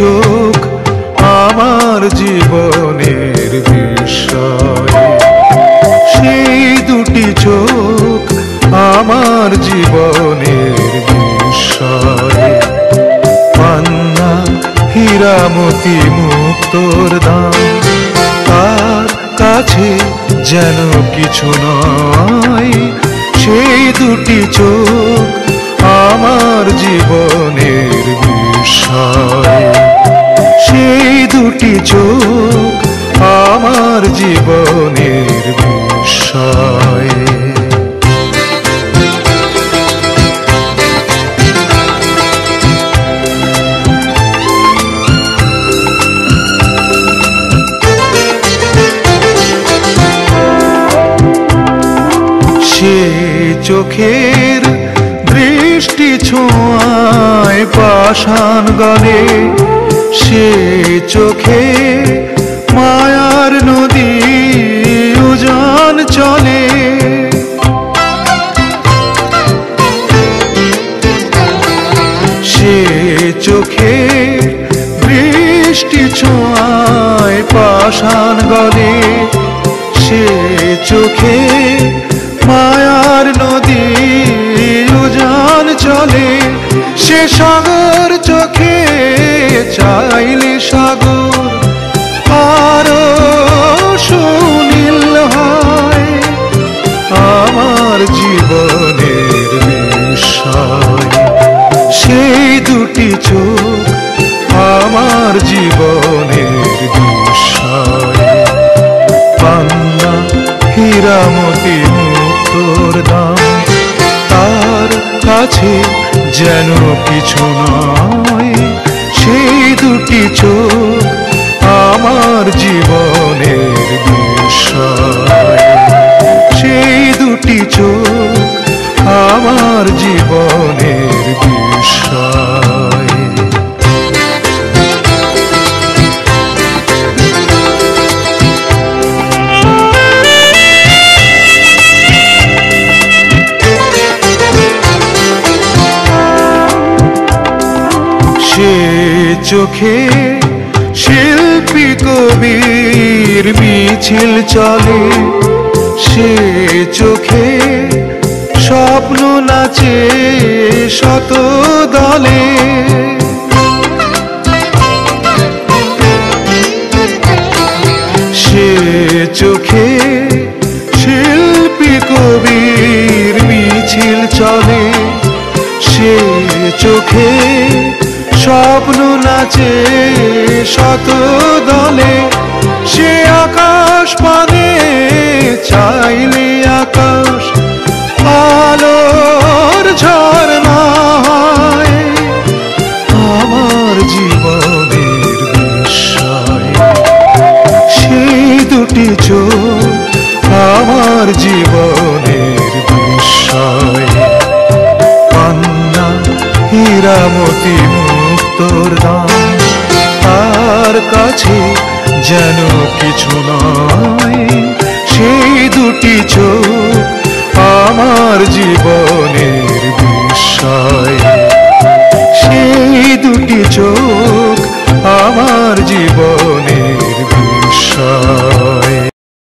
চোখ আমার জীবনের বিষয়, সেই দুটি চোখ আমার জীবনের বিষয়। পান্না হীরামতি মুক্তোর দাম, তার কাছে যেন কিছু নয়। সেই দুটি চোখ আমার জীবনের বিষয়, সেই দুটি চোখ আমার জীবনের বিষয়। সে চোখের দৃষ্টি ছোঁয়ায় পাষাণ গলে, সে চোখে মায়ার নদী উজান চলে। সে চোখে দৃষ্টি ছোঁয়ায় পাষাণ গলে, সে চোখে মায়ার নদী উজান চলে। সে সাগর চোখে চাইলে সাগর আরো সুনীল হয়। আমার জীবনের বিষয়, সেই দুটি চোখ আমার জীবনের বিষয়। পান্না হীরামতি মুক্তোর দাম, তার কাছে যেন কিছু নয়। সেই দুটি চোখ আমার জীবনের বিষয়, সেই দুটি চোখ আমার জীবনের বিষয়। সে চোখে শিল্পী কবির মিছিল চলে, সে চোখে স্বপ্ন নাচে শত দলে। সে চোখে শিল্পী কবির মিছিল চলে, সে চোখে স্বপ্ন নাচে শত দলে। সে আকাশ পানে চাইলে আকাশ আলোর ঝরনা হয়। আমার জীবনের বিষয়, সেই দুটি চোখ আমার জীবনের বিষয়। পান্না হীরামতি মুক্তোর দাম, তার কাছে যেন কিছু নয়। সেই দুটি চোখ আমার জীবনের বিষয়, সেই দুটি চোখ আমার জীবন